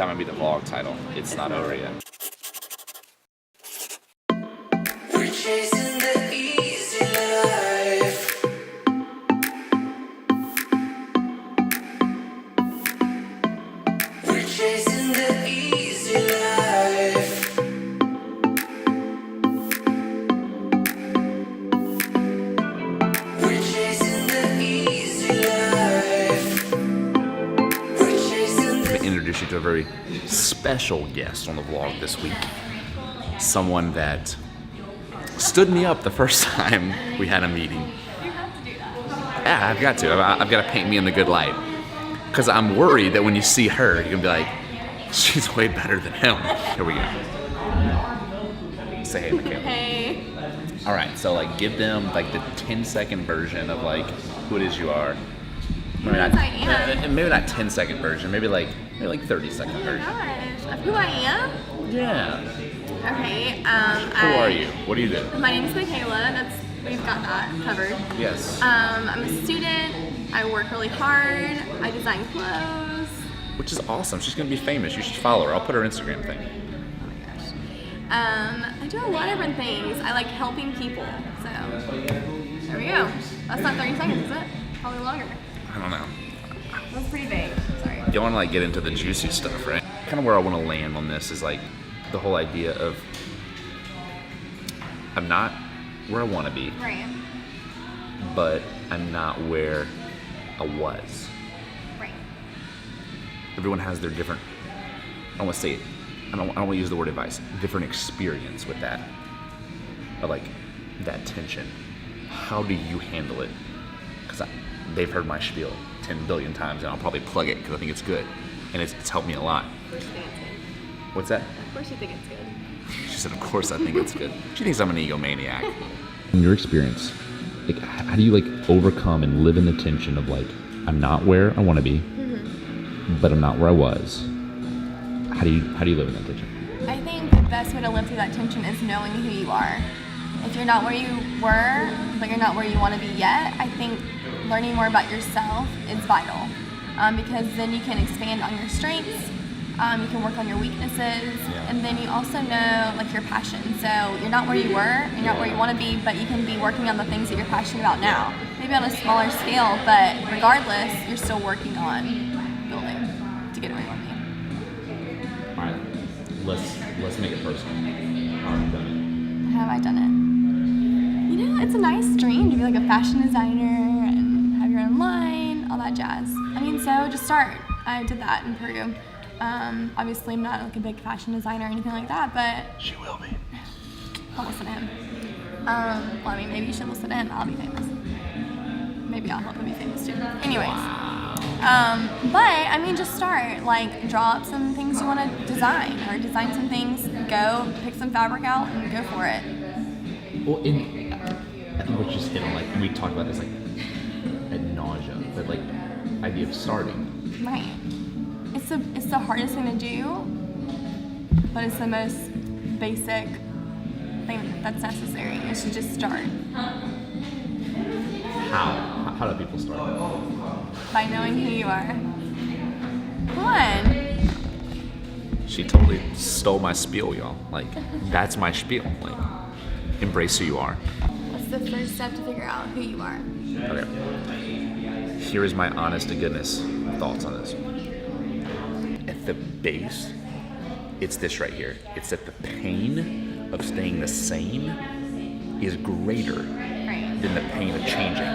That might be the vlog title. It's not over yet. We're chasing the easy life. We're chasing the easy life. We're chasing the easy life. We're chasing the. Let me introduce you to a very special guest on the vlog this week. Someone that stood me up the first time we had a meeting. You have to do that. Yeah, I've got to. I've got to paint me in the good light. Because I'm worried that when you see her, you're going to be like, she's way better than him. Here we go. Say hey, Michaela. Hey. All right, so like give them like the 10-second version of like who it is you are. Maybe Who I am? Maybe not 10-second version. Maybe like 30-second version. Gosh, of who I am? Yeah. Okay. Who are you? What do you do? My name is Michaela. We've got that covered. Yes. I'm a student. I work really hard. I design clothes. Which is awesome. She's gonna be famous. You should follow her. I'll put her Instagram thing. Oh my gosh. I do a lot of different things. I like helping people. So there we go. That's not 30 seconds, is it? Probably longer. I don't know. That's pretty vague. Sorry. You want to like get into the juicy stuff, right? Kind of where I want to land on this is like the whole idea of I'm not where I want to be, Right. but I'm not where I was. Right. Everyone has their different. I don't want to say it. I don't want to use the word advice. Different experience with that, or like that tension. How do you handle it? Because they've heard my spiel 10 billion times, and I'll probably plug it because I think it's good, and it's helped me a lot. Of course you think it's good. What's that? Of course you think it's good. She said, "Of course I think it's good." She thinks I'm an egomaniac. In your experience, like, how do you like overcome and live in the tension of like, I'm not where I want to be, but I'm not where I was. How do you live in that tension? I think the best way to live through that tension is knowing who you are. If you're not where you were, but you're not where you want to be yet, I think learning more about yourself is vital. Because then you can expand on your strengths, you can work on your weaknesses, and then you also know like your passion. So you're not where you were, you're not where you want to be, but you can be working on the things that you're passionate about now. Maybe on a smaller scale, but regardless, you're still working on building to get where you want to be. All right, let's make it personal. How have you done it? How have I done it? You know, it's a nice dream to be like a fashion designer and have your own line, all that jazz. I mean, so just start. I did that in Peru. Obviously, I'm not like a big fashion designer or anything like that, but She will be. I'll listen to him. Well, I mean, maybe you should listen to him. I'll be famous. Maybe I'll help him be famous too. Anyways. But I mean, just start. Like, draw up some things you want to design, or design some things. Go pick some fabric out and go for it. Well, I think what you just hit on, like, we talked about this like ad nauseum, that like idea of starting. Right. It's the hardest thing to do, but it's the most basic thing that's necessary. Is to just start. How do people start? By knowing who you are. Come on. She totally stole my spiel, y'all. Like, that's my spiel. Like, embrace who you are. What's the first step to figure out who you are? Okay. Here is my honest to goodness thoughts on this. At the base, it's this right here. It's that the pain of staying the same is greater than the pain of changing.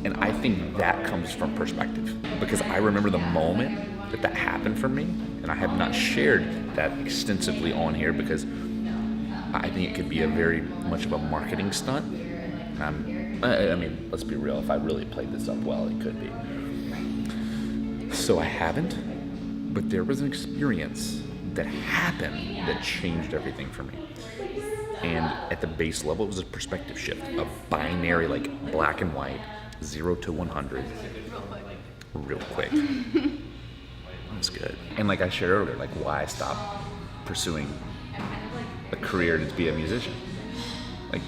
And I think that comes from perspective. Because I remember the moment that happened for me, and I have not shared that extensively on here because I think it could be a very much of a marketing stunt. I mean, let's be real, if I really played this up well, it could be. So I haven't, but there was an experience that happened that changed everything for me. And at the base level, it was a perspective shift, a binary, like black and white, 0 to 100, real quick. That's good. And like I shared earlier, like why I stopped pursuing a career to be a musician. Like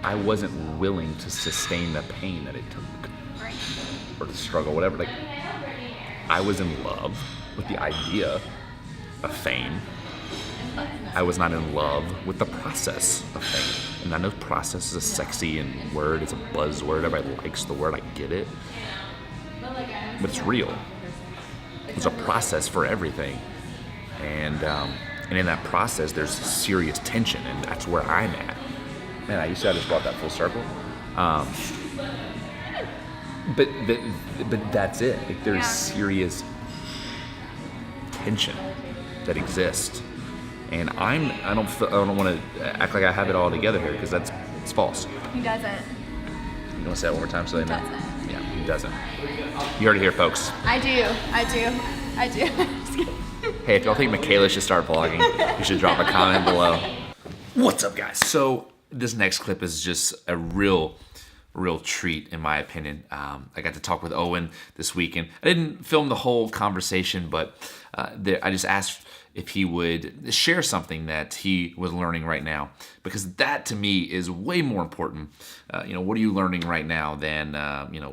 I wasn't willing to sustain the pain that it took, or the struggle, whatever. Like I was in love with the idea of fame. I was not in love with the process of fame. And I know process is a sexy word, it's a buzzword, everybody likes the word, I get it. But it's real. There's a process for everything. And in that process, there's serious tension, and that's where I'm at. Man, I just brought that full circle. But that's it. Like, there's serious tension that exists, and I don't want to act like I have it all together here, because it's false. He doesn't. You want to say that one more time so they know? Doesn't. Yeah, he doesn't. You heard it here, folks. I do. Just kidding. Hey, if y'all think Michaela should start vlogging, you should drop a comment below. What's up, guys? So this next clip is just a real treat, in my opinion. I got to talk with Owen this weekend. I didn't film the whole conversation, but I just asked if he would share something that he was learning right now, because that to me is way more important. What are you learning right now than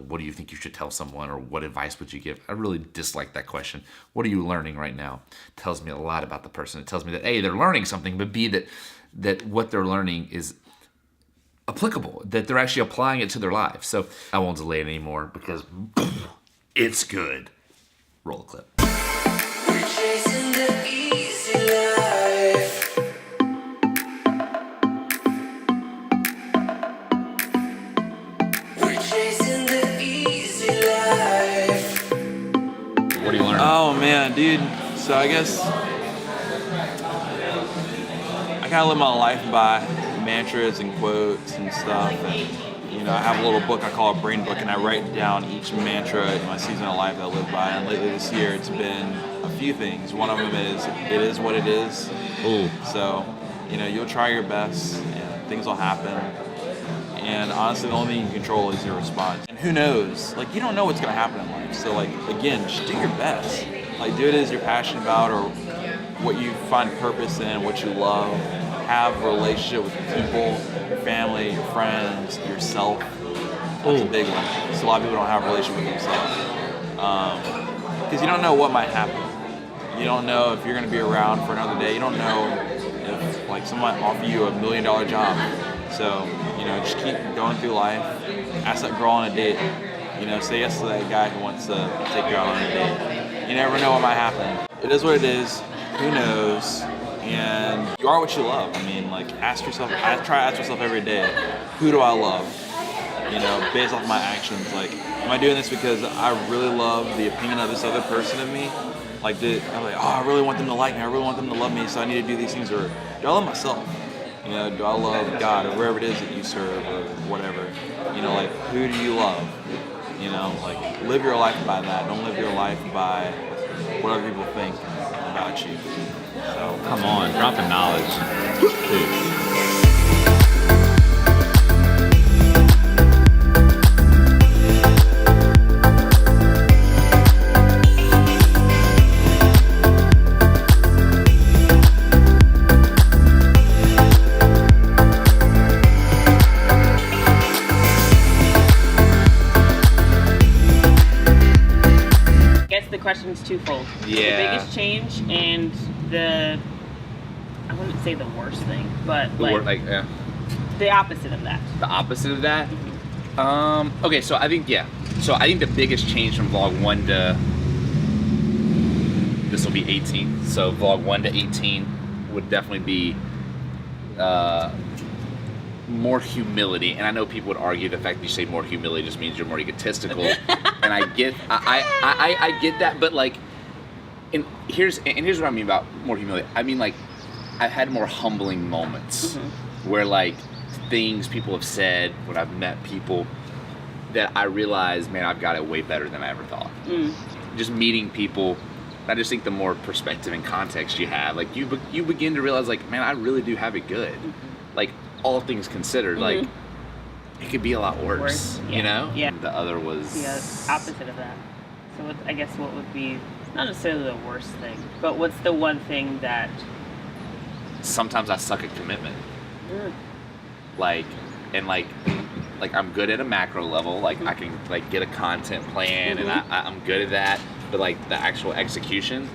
what do you think you should tell someone, or what advice would you give? I really dislike that question. What are you learning right now? It tells me a lot about the person. It tells me that A, they're learning something, but B, that what they're learning is applicable, that they're actually applying it to their lives. So I won't delay it anymore, because it's good. Roll the clip. We're chasing the easy life. We're chasing the easy life. What are you learning? Oh man, dude. So I guess I kind of live my life by mantras and quotes and stuff. And I have a little book I call a brain book, and I write down each mantra in my season of life that I live by. And lately this year, it's been a few things. One of them is, it is what it is. Ooh. So, you'll try your best, and things will happen. And honestly, the only thing you can control is your response. And who knows? Like, you don't know what's gonna happen in life. So, again, just do your best. Do it as you're passionate about, or what you find purpose in, what you love. Have a relationship with people, your family, your friends, yourself. That's a big one. So a lot of people don't have a relationship with themselves. Because you don't know what might happen. You don't know if you're going to be around for another day. You don't know if someone might offer you $1 million job. So, just keep going through life. Ask that girl on a date. Say yes to that guy who wants to take you out on a date. You never know what might happen. It is what it is. Who knows? And you are what you love. Ask yourself, I try to ask myself every day, who do I love? Based off my actions. Am I doing this because I really love the opinion of this other person of me? I really want them to like me, I really want them to love me, so I need to do these things. Or do I love myself? Do I love God, or wherever it is that you serve, or whatever? Who do you love? Live your life by that. Don't live your life by what other people think about you. So, come on, dropping knowledge. Dude. The question's twofold. Yeah. The biggest change and I wouldn't say the worst thing, but the opposite of that. The opposite of that? Okay, so I think the biggest change from vlog 1 to this will be 18. So vlog 1 to 18 would definitely be more humility. And I know people would argue the fact that you say more humility just means you're more egotistical. And I get that, but here's what I mean about more humility. I mean, I've had more humbling moments where things people have said when I've met people that I realize, man, I've got it way better than I ever thought. Just meeting people, I just think the more perspective and context you have, you begin to realize, man, I really do have it good. All things considered, it could be a lot worse, Yeah. Yeah. The other was the opposite of that. So I guess what would be not necessarily the worst thing, but what's the one thing that sometimes I suck at commitment. I'm good at a macro level. I can get a content plan, and I'm good at that. but like the actual execution,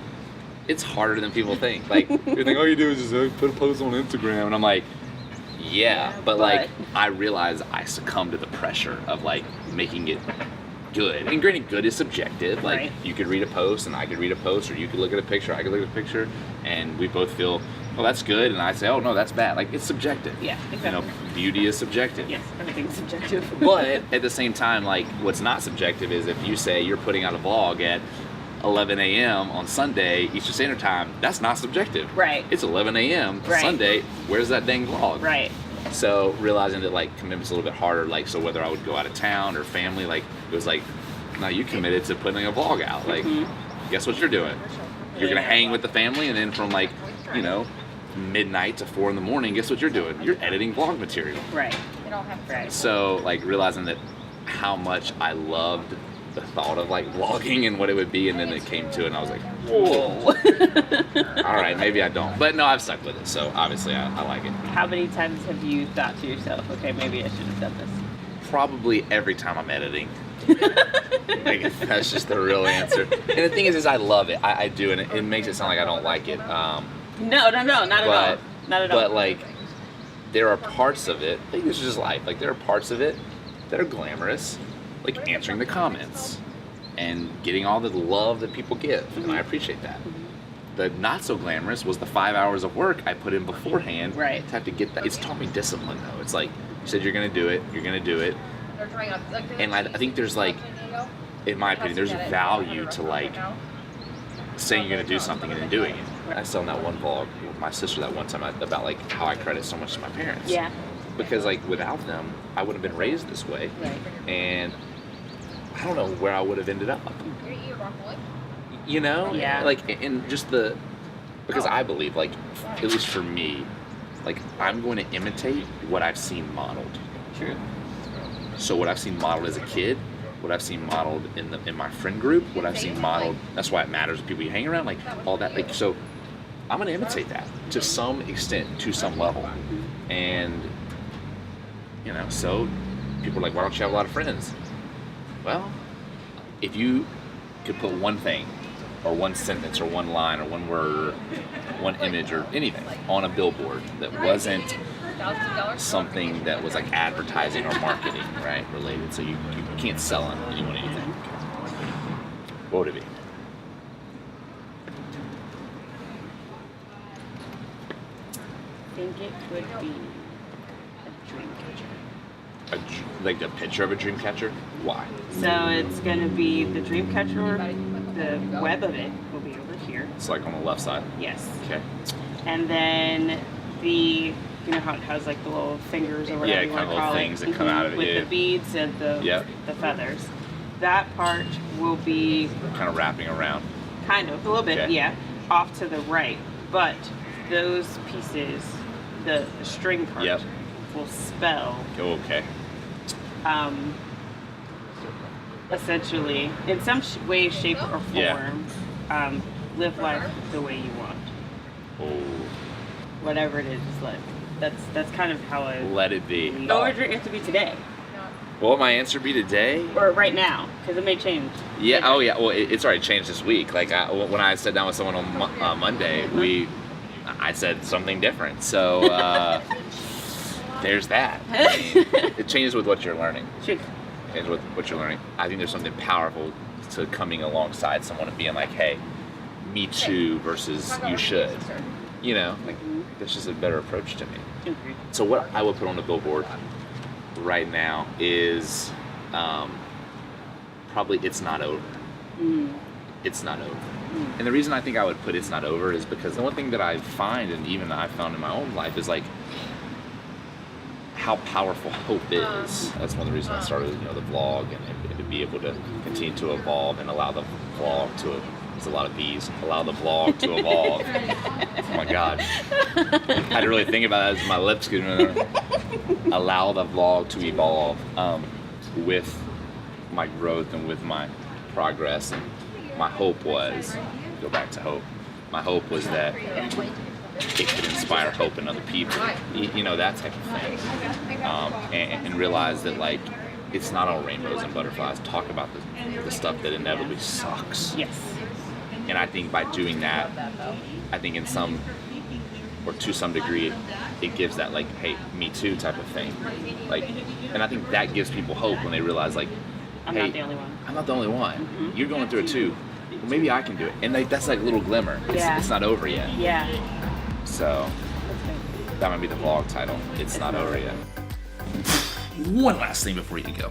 it's harder than people think. Like you think all you do is just put a post on Instagram, and I'm like, yeah, but like I realize I succumb to the pressure of like making it good. And granted, good is subjective. Like Right. you could read a post and I could read a post, or you could look at a picture, I could look at a picture, and we both feel, oh, that's good, and I say, oh no, that's bad. Like it's subjective. Yeah, You exactly. know, beauty is subjective. Yes, everything's subjective. But at the same time, like what's not subjective is if you say you're putting out a vlog at 11 a.m. on Sunday Eastern Standard Time, that's not subjective. Right. It's 11 a.m. Right. Sunday. Where's that dang vlog? Right. So realizing that like commitment's a little bit harder. Like so whether I would go out of town or family, like it was like, no, you committed to putting a vlog out. Like, guess what you're doing? You're gonna hang with the family, and then from like, you know, midnight to 4 in the morning, guess what you're doing? You're editing vlog material. Right. Right. So like realizing that how much I loved the thought of like vlogging and what it would be, and then it came to it and I was like, whoa. All right, maybe I don't. But no, I've stuck with it, so obviously I like it. How many times have you thought to yourself, okay, maybe I should have done this? Probably every time I'm editing. Like, that's just the real answer. And the thing is I love it. I do, and it makes it sound like I don't like it. No, not at all. Not at all. But like, there are parts of it. I think this is just life. Like, there are parts of it that are glamorous, like answering the comments and getting all the love that people give, and I appreciate that. The not so glamorous was the 5 hours of work I put in beforehand Right. to have to get that. It's taught me discipline, though. It's like, you said you're gonna do it, you're gonna do it. And I think there's like, in my opinion, there's value to like saying you're gonna do something and then doing it. I saw in that one vlog with my sister that one time about like how I credit so much to my parents. Yeah. Because like without them, I wouldn't have been raised this way, Right. and I don't know where I would have ended up. You know? Yeah. Like, and just the, because I believe, like, at least for me, like, I'm going to imitate what I've seen modeled. True. So what I've seen modeled as a kid, what I've seen modeled in my friend group, what I've seen modeled, that's why it matters, people you hang around, like, all that, like, so I'm going to imitate that to some extent, to some level. And, you know, so people are like, why don't you have a lot of friends? Well, if you could put one thing, or one sentence, or one line, or one word, or one image, or anything on a billboard that wasn't something that was like advertising or marketing, right, related, so you can't sell anyone anything, what would it be? I think it would be a dream catcher. Like a picture of a dream catcher? Why? So it's going to be the dream catcher, the web of it will be over here. It's like on the left side. Yes. Okay. And then you know how it has like the little fingers or whatever Yeah, you want kind to of call little it. things that come out of it. With Yeah. the beads and the feathers. That part will be Kind of wrapping around. kind of, a little bit, Okay. yeah, off to the right. But those pieces, the string part, Yep. will spell Oh, okay. essentially, in some way, shape, or Yeah. form, live life the way you want. Oh, Whatever it is, like that's kind of how I. let it be. No, or it has to be today What would my answer be today? or right now, because it may change. Yeah. Oh, yeah. Well, it's already changed this week. Like when I sat down with someone on Monday, I said something different. So there's that. I mean, it changes with what you're learning. Should. Changes with what you're learning. I think there's something powerful to coming alongside someone and being like, "Hey, me too," versus "you should." You know, like that's just a better approach to me. Agree. So what I would put on the billboard right now is probably "It's not over." It's not over. And the reason I think I would put "It's not over" is because the one thing that I find, and even I've found in my own life, is like how powerful hope is. That's one of the reasons I started, the vlog, and to be able to continue to evolve and allow the vlog to. There's a lot of B's. Allow the vlog to evolve. Oh my God. I had to really think about that as my lips going. Allow the vlog to evolve with my growth and with my progress. And my hope was, go back to hope. My hope was that it could inspire hope in other people. That type of thing. And realize that like it's not all rainbows and butterflies. Talk about the stuff that inevitably sucks. Yes. And I think by doing that, I think in some, or to some degree, it gives that like, hey, me too type of thing. Like, and I think that gives people hope when they realize like, I'm hey, not the only one. I'm not the only one. Mm-hmm. You're going through it too. Well, maybe I can do it. And like, that's like a little glimmer. It's not over yet. Yeah. So that might be the vlog title. It's not over yet. One last thing before you go.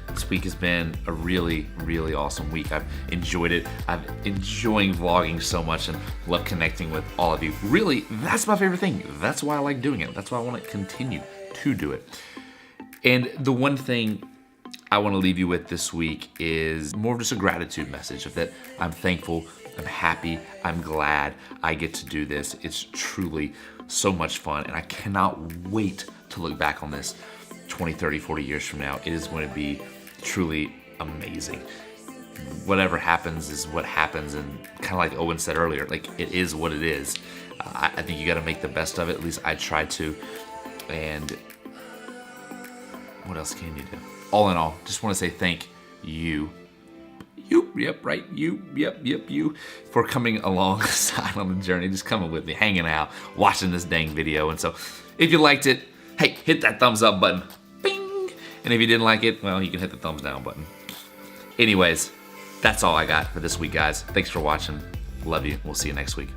This week has been a really, really awesome week. I've enjoyed it. I'm enjoying vlogging so much and love connecting with all of you. Really, that's my favorite thing. That's why I like doing it. That's why I want to continue to do it. And the one thing I want to leave you with this week is more of just a gratitude message of that I'm thankful, I'm happy, I'm glad I get to do this. It's truly so much fun, and I cannot wait to look back on this 20, 30, 40 years from now. It is going to be truly amazing. Whatever happens is what happens, and kind of like Owen said earlier, like it is what it is. I think you got to make the best of it. At least I try to. And what else can you do? All in all, just want to say thank you, for coming alongside on the journey, just coming with me, hanging out, watching this dang video. And so if you liked it, hey, hit that thumbs up button. Bing! And if you didn't like it, well, you can hit the thumbs down button. Anyways, that's all I got for this week, guys. Thanks for watching. Love you. We'll see you next week.